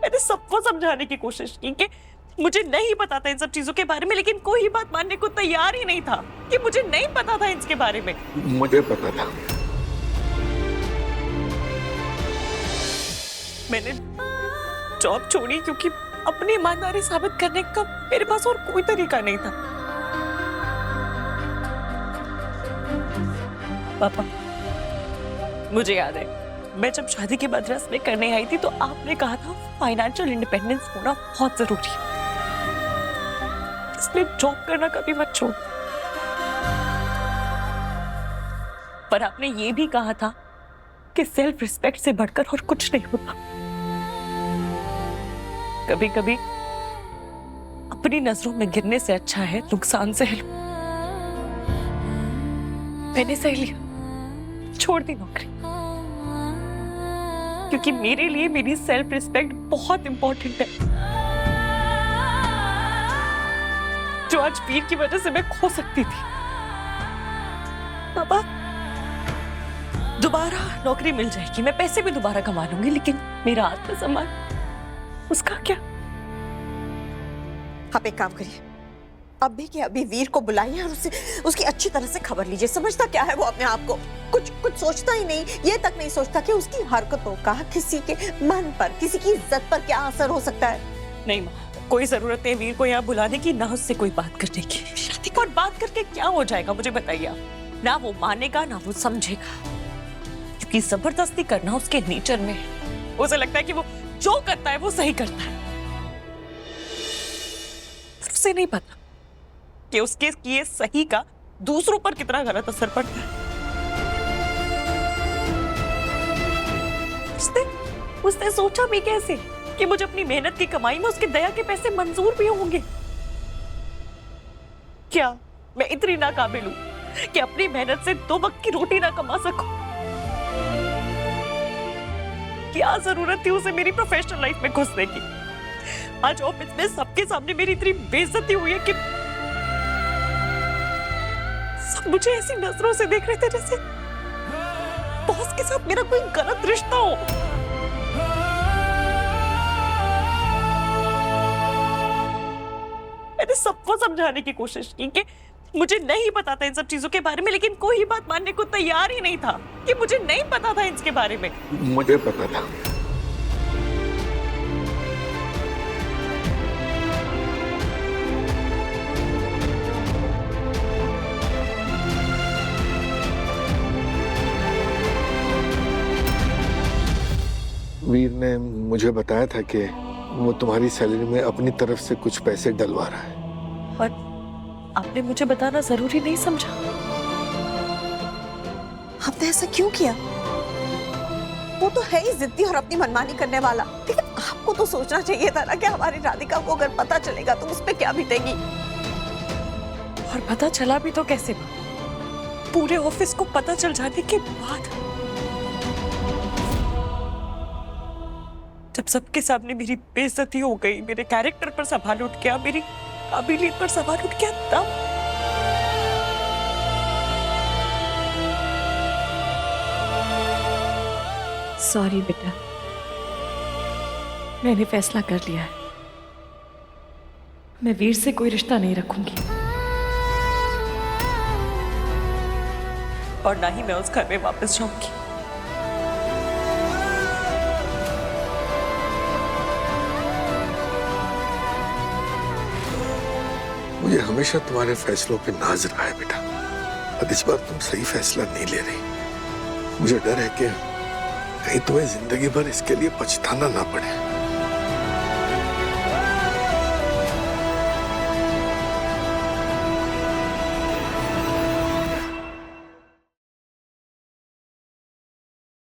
मैंने सबको समझाने की कोशिश की कि मुझे नहीं पता था इन सब चीजों के बारे में, लेकिन कोई बात मानने को तैयार ही नहीं था कि मुझे नहीं पता था इसके बारे में। मुझे पता था। मैंने जॉब छोड़ी क्योंकि अपनी ईमानदारी साबित करने का मेरे पास और कोई तरीका नहीं था। पापा, मुझे याद है मैं जब शादी के बाद रस्में करने आई थी तो आपने कहा था फाइनेंशियल इंडिपेंडेंस होना बहुत जरूरी है, इसलिए जॉब करना कभी मत छोड़। पर आपने ये भी कहा था कि सेल्फ रिस्पेक्ट से बढ़कर और कुछ नहीं होता। कभी कभी अपनी नजरों में गिरने से अच्छा है नुकसान सह लो। मैंने सह लिया, छोड़ दी नौकरी, क्योंकि मेरे लिए मेरी सेल्फ रिस्पेक्ट बहुत इंपॉर्टेंट है, जो आज वीर की वजह से मैं खो सकती थी। पापा, दोबारा नौकरी मिल जाएगी, मैं पैसे भी दोबारा कमा लूंगी, लेकिन मेरा आत्मसम्मान, उसका क्या? आप एक काम करिए, अभी के अभी वीर को बुलाइए और उसकी अच्छी तरह से खबर लीजिए। समझता क्या है वो अपने आप को? कुछ सोचता ही नहीं, ये तक नहीं सोचता कि उसकी हरकतों का किसी के मन पर, किसी की इज्जत पर क्या असर हो सकता है। नहीं माँ, कोई जरूरत नहीं वीर को यहाँ बुलाने की, ना उससे कोई बात करने की। और बात करके क्या हो जाएगा मुझे बताइए आप? ना वो मानेगा ना वो समझेगा, क्योंकि जबरदस्ती करना उसके नेचर में है। उसे लगता है कि वो जो करता है वो सही करता है। उसे नहीं पता कि उसके किए सही का दूसरों पर कितना गलत असर पड़ता है। उसने सोचा भी कैसे कि मुझे अपनी मेहनत की कमाई में उसकी दया के पैसे मंजूर भी होंगे? क्या मैं इतनी नाकाबिल हूं कि अपनी मेहनत से 2 वक्त की रोटी ना कमा सकूं? क्या जरूरत थी उसे मेरी प्रोफेशनल लाइफ में घुसने की? आज ऑफिस में सबके सामने मेरी इतनी बेइज्जती हुई है कि सब मुझे ऐसी नजरों से देख रहे थे जैसे बॉस के साथ मेरा कोई गलत रिश्ता हो। मैंने सबको समझाने की कोशिश की कि मुझे नहीं पता था इन सब चीजों के बारे में, लेकिन कोई बात मानने को तैयार ही नहीं था कि मुझे नहीं पता था इसके बारे में। मुझे पता था। वीर ने मुझे बताया था कि वो तुम्हारी सैलरी में अपनी तरफ से कुछ पैसे डलवा रहा है। पर आपने मुझे बताना जरूरी नहीं समझा? आपने ऐसा क्यों किया? वो तो है ही जिद्दी और अपनी मनमानी करने वाला, लेकिन आपको तो सोचना चाहिए था ना कि हमारी राधिका को अगर पता चलेगा तो उस पे क्या बीतेगी। और पता चला भी तो कैसे? पूरे ऑफिस को पता चल जाने के बाद, जब सबके सामने मेरी बेइज्जती हो गई, मेरे कैरेक्टर पर सवाल उठ गया, मेरी काबिलियत पर सवाल उठ गया, तब सॉरी बेटा, मैंने फैसला कर लिया है, मैं वीर से कोई रिश्ता नहीं रखूंगी, और ना ही मैं उस घर में वापस जाऊंगी। मुझे हमेशा तुम्हारे फैसलों पे नाज रहा है बेटा, और इस बार तुम सही फैसला नहीं ले रही। मुझे डर है कि कहीं तुम्हें जिंदगी भर इसके लिए पछताना ना पड़े।